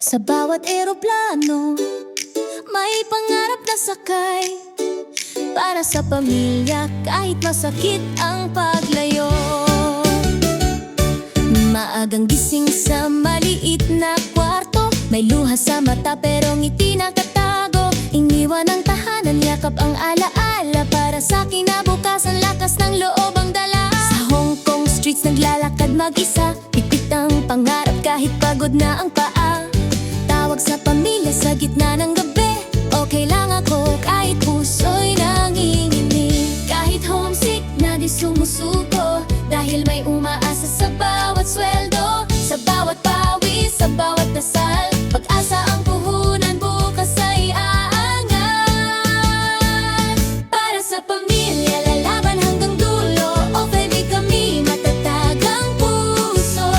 Sa bawat eroplano, may pangarap na sakay. Para sa pamilya, kahit masakit ang paglayo. Maagang gising sa maliit na kwarto, may luha sa mata pero ngiti nakatago. Iniwan ang tahanan, yakap ang alaala. Para sa kinabukasan, lakas ng loob ang dala. Sa Hong Kong streets naglalakad mag-isa, pipit ang pangarap kahit pagod na ang paa. Tawag sa pamilya sa gitna ng gabi, okay lang ako kahit puso'y nanginginig. Kahit homesick na di sumusuko, dahil may umaasa sa bawat sweldo. Sa bawat pawis, sa bawat dasal, pag-asa ang puhunan, bukas ay aangat. Para sa pamilya, lalaban hanggang dulo. Okay, kami matatag ang puso.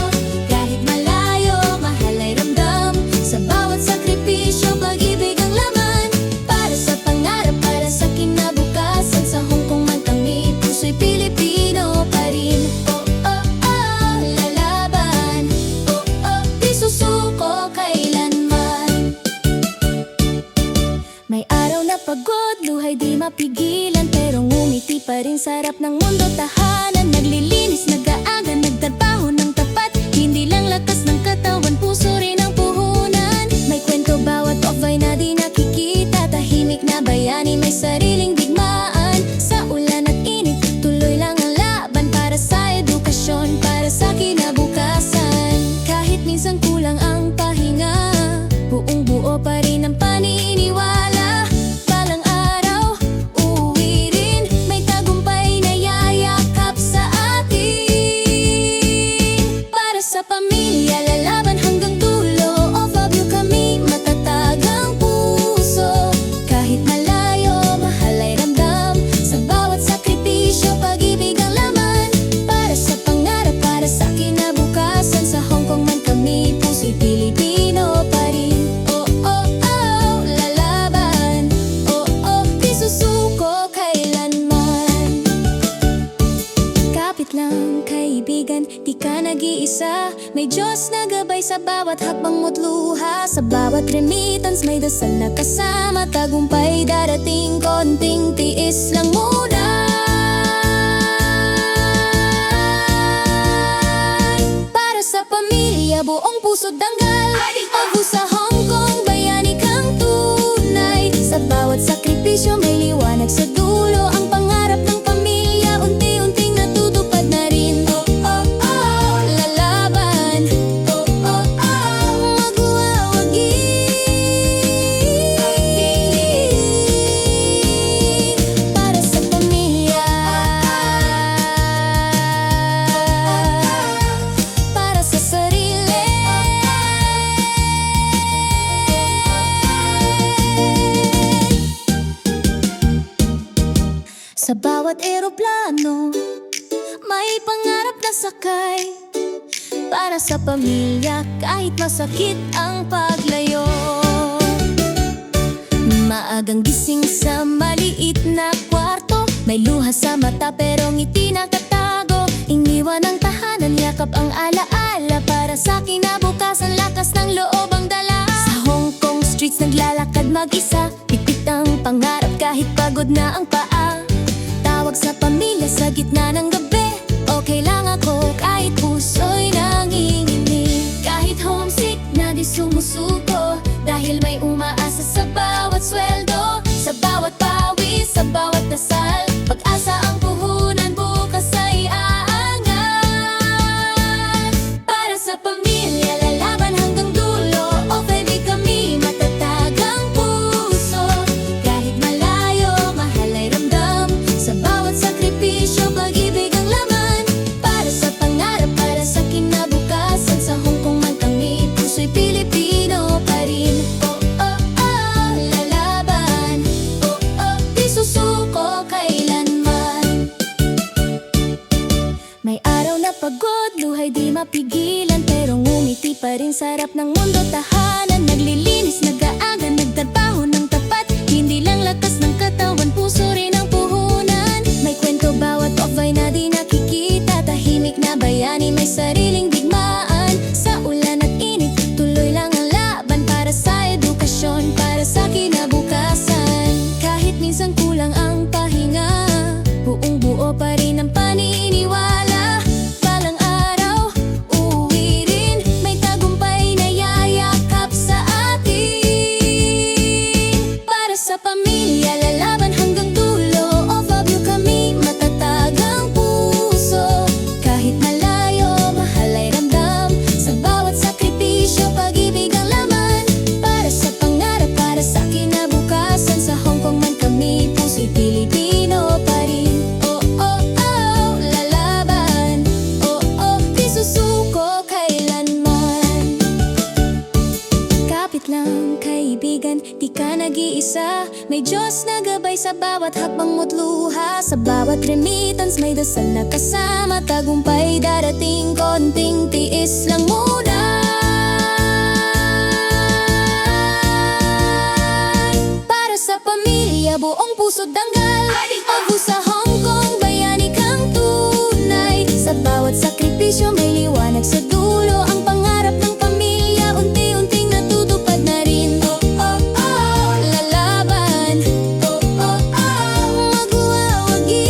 Kahit malayo, mahal ay ramdam. Sa bawat sakripisyo, pag-ibig ang laman. Para sa pangarap, para sa kinabukasan. Sa Hong Kong man kami, puso'y Pilipino pa rin. Oh, oh, oh, lalaban. Oh, oh, di susuko kailanman. May araw na pagod, luhay di mapigilan, pero ngumiti pa rin sa harap ng mundo. Tahanan, naglilinis, nag-aaga, nagtrabaho ng tapat. Hindi lang lakas ng katawan, puso rin ang puhunan. May kwento bawat off-eye na di nakikita. Tahimik na bayani, may sariling digmaan. Sa ulan at init, tuloy lang ang laban. Para sa edukasyon, para sa kinabukasan. Kahit minsan kulang ang pahinga, buong buo pa rin ang paniniwala. Balang araw, uuwi rin, may tagumpay na yayakap sa atin. Para sa pamilya, lalaban hanggang dulo. Of you kami, matatag ang puso. Kahit malayo, mahal ay ramdam. Sa bawat sakripisyo, pag-ibig ang laman. Para sa pangarap, para sa kinabukasan. Sa Hong Kong man kami, puso'y Pilipino pa rin. Oh, oh, oh, lalaban. Oh, oh, di susuko kailanman. Kapit lang kaibigan, di ka nag-iisa. May Diyos na gabay sa bawat hakbang mo't luha. Sa bawat remittance, may dasal na kasama. Tagumpay darating, konting tiis lang muna. Para sa pamilya, buong puso't danggal. Obu sa Hong Kong, bayani kang tunay. Sa bawat sakripisyo, may liwanag sa dulo. Ang pangarap ng pamilya, unti-unting natutupad na rin. Oh, oh, oh, lalaban. Oh, oh, oh, magwawagi. Para sa pamilya, para sa sarili. Sa bawat eroplano, may pangarap na sakay. Para sa pamilya, kahit masakit ang paglayo. Maagang gising sa maliit na kwarto, may luha sa mata pero ngiti nakatago. Iniwan ang tahanan, yakap ang alaala. Para sa kinabukasan, lakas ng loob ang dala. Sa Hong Kong streets naglalakad mag-isa, pipit ang pangarap kahit pagod na ang paa. Tawag sa pamilya sa gitna ng gabi, okay lang ako kahit puso'y nanginginig. Kahit homesick na di sumusuko, dahil may umaasa sa bawat sweldo. Sa bawat pawis, sa bawat dasal, pag-asa ang puhunan, bukas ay aangat. Para sa pamilya, lalaban hanggang dulo. Okay, kami matatag ang puso. Kahit malayo, mahal ay ramdam. Sa bawat sakripisyo, pag-ibig ang laman. Para sa pangarap, para sa kinabukasan. Sa Hong Kong man kami, puso'y Pilipino pa rin. Oh, oh, oh, lalaban. Oh, oh, di susuko kailanman. lang kaibigan, di ka nag-iisa. May Diyos na gabay sa bawat hakbang mo't luha. Sa bawat remittance may dasal na kasama. Tagumpay darating, konting tiis lang muna. Para sa pamilya, buong puso't danggal. Abu sa Hong Kong, bayani kang tunay. Sa bawat sakripisyo may liwanag sa dulo. Ang pangarap ng pamilya unti-unting natutupad na rin. Oh, oh, oh, lalaban. Oh, oh, oh, magwawagi.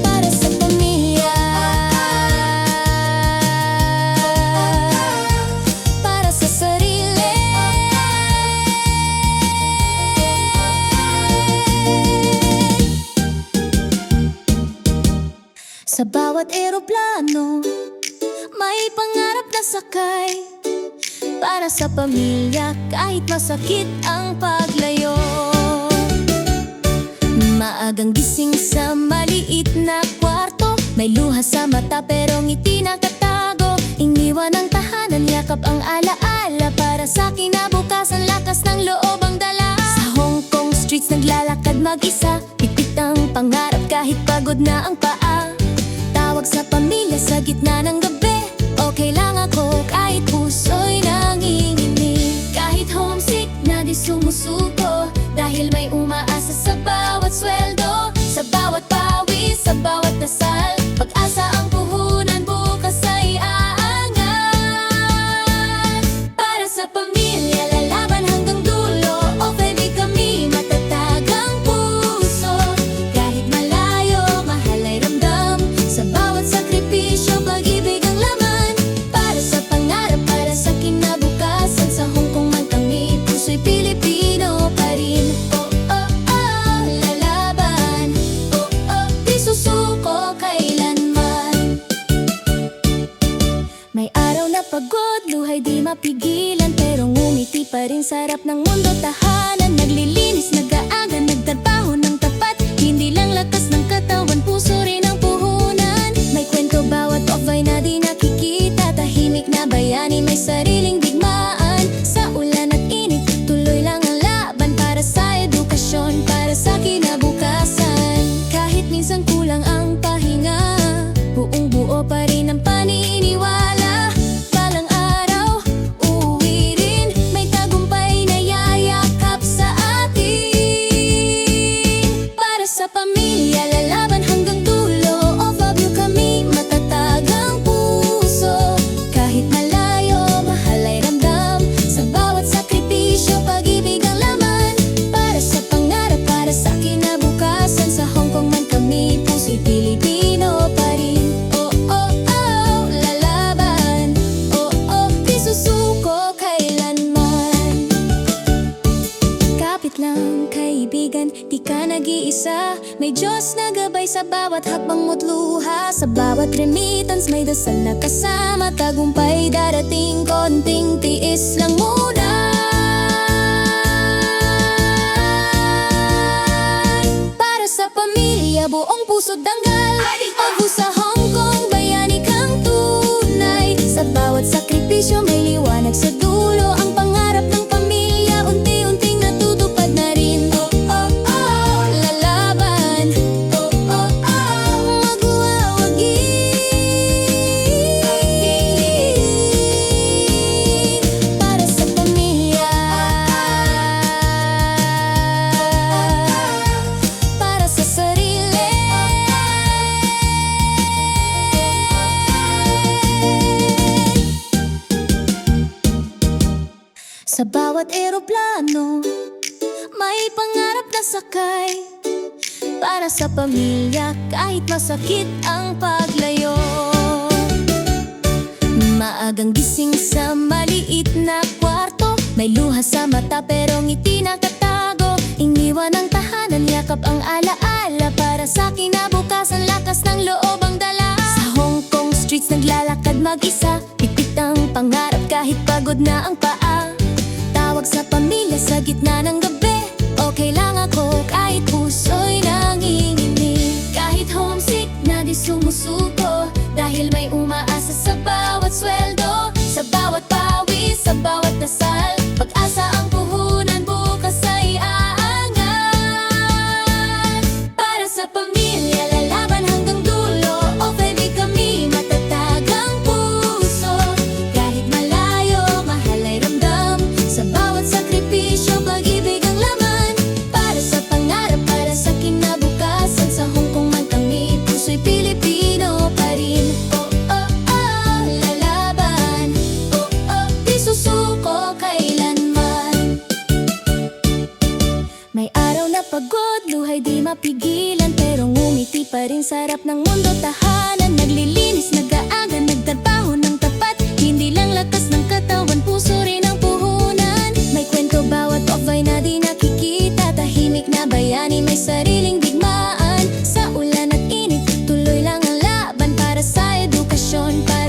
Para sa pamilya, para sa sarili. Sa bawat eroplano, may pangarap na sakay. Para sa pamilya, kahit masakit ang paglayo. Maagang gising sa maliit na kwarto. May luha sa mata pero ngiti nakatago. Iniwan ang tahanan, yakap ang alaala. Para sa kinabukasan, lakas ng loob ang dala. Sa Hong Kong streets naglalakad mag-isa. Pipit ang pangarap kahit pagod na ang paa. Tawag sa pamilya sa gitna ng gabi. Okay lang ako kahit puso'y nanginginig. Kahit homesick na di sumusuko. Dahil may umaasa sa bawat sweldo. Sa bawat pawis, sa bawat dasal. Pag-asa ang puhunan, bukas ay aangat. Para sa pamilya, lalaban hanggang dulo. O baby, kami matatag ang puso. Kahit malayo, mahal ay ramdam. Sa bawat sakripisyo, pag-ibig ang laman. Para sa pangarap, para sa kinabukasan. Sa Hong Kong man kami, puso'y Pilipino pa rin. Oh, oh, oh, lalaban. Oh, oh, di susuko kailanman. May araw na pagod, luhay di mapigilan. Pero ngumiti pa rin, sarap ng mundo, tahanan. Naglilinis, nag-aaga, nagtrabaho ng tapat. Hindi lang lakas ng katawan, puso rin ang puhunan. May kwento bawat off-ay na di nakikita. Tahimik na bayani, may sariling digmaan. Sa ulan at init, tuloy lang ang laban. Para sa edukasyon, para sa kinabukasan. Kahit minsan kulang ang pahinga, buong buo pa rin ang paniniwala. Balang araw, uuwi rin. May tagumpay na yayakap sa atin. Para sa pamilya, lalaban hanggang dulo. Of you kami, matatag ang puso. Kahit malayo, mahal ay ramdam. Sa bawat sakripisyo, pag-ibig ang laman. Para sa pangarap, para sa kinabukasan. Sa Hong Kong man kami, puso'y Pilipino pa rin. Oh, oh, oh, lalaban. Oh, oh, di susuko kailanman. Kapit lang kaibigan, di ka nag-iisa. May Diyos na gabay sa bawat hakbang mo't luha. Sa bawat remittance may dasal na kasama. Tagumpay darating, konting tiis lang muna. Para sa pamilya, buong puso't danggal. Abu sa Hong Kong, bayani kang tunay. Sa bawat sakripisyo may liwanag sa dulo. Ang pangarap ng pamilya unti-unting natutupad na rin. Oh, oh, oh, lalaban. Oh, oh, oh, magwawagi. Para sa pamilya, para sa sarili. Sa bawat eroplano, may pangarap na sakay. Para sa pamilya, kahit masakit ang paglayo. Maagang gising sa maliit na kwarto. May luha sa mata pero ngiti nakatago. Iniwan ang tahanan, yakap ang alaala. Para sa kinabukasan, lakas ng loob ang dala. Sa Hong Kong streets naglalakad mag-isa. Pipit ang pangarap kahit pagod na ang paa. Tawag sa pamilya sa gitna ng gabi. Okay lang ako kahit puso'y nanginginig. Kahit homesick na di sumusuko. Dahil may umaasa sa bawat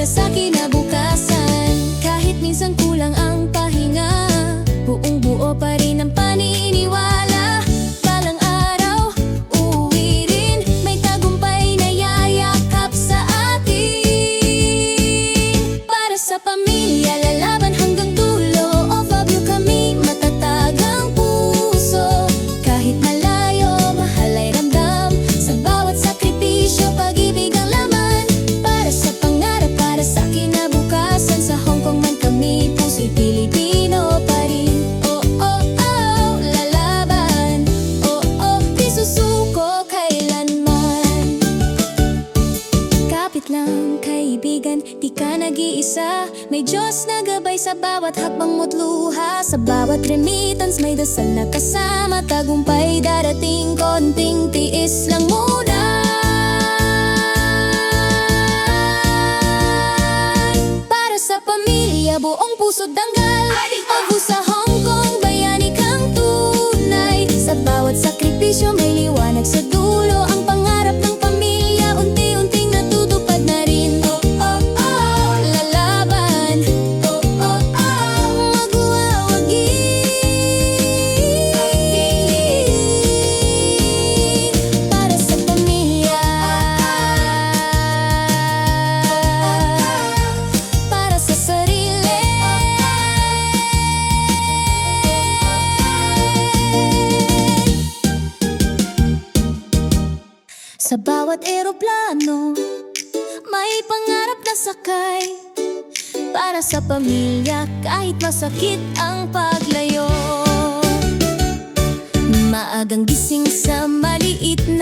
para sa kinabukasan. Kahit minsan kulang ang pahinga, buong buo pa rin ang paniniwala. Balang araw, uuwi rin, may tagumpay na yayakap sa atin. Para sa pamilya, lalaban hanggang dulo. Of you kami, matatag ang puso. Kahit malayo, mahal ay ramdam. Sa bawat sakripisyo, pag-ibig ang laman. Para sa pangarap, para sa kinabukasan. Sa Hong Kong man kami, puso'y Pilipino pa rin. Oh, oh, oh, lalaban. Oh, oh, di susuko kailanman. Kapit lang, kaibigan, di ka nag-iisa. May Diyos na gabay sa bawat hakbang mo't luha. Sa bawat remittance, may dasal na kasama. Tagumpay darating, konting tiis lang muna. Para sa pamilya, buong puso't danggal. Obu sa Hong Kong, bayani kang tunay. Sa bawat sakripisyo, may liwanag sa dulo. Ang pangarap ng pamilya, unti-unting natutupad na rin. Oh, oh, oh, lalaban. Oh, oh, oh, magwawagi. Para sa pamilya, para sa sarili. Sa bawat eroplano, may pangarap na sakay. Para sa pamilya, kahit masakit ang paglayo. Maagang gising sa maliit na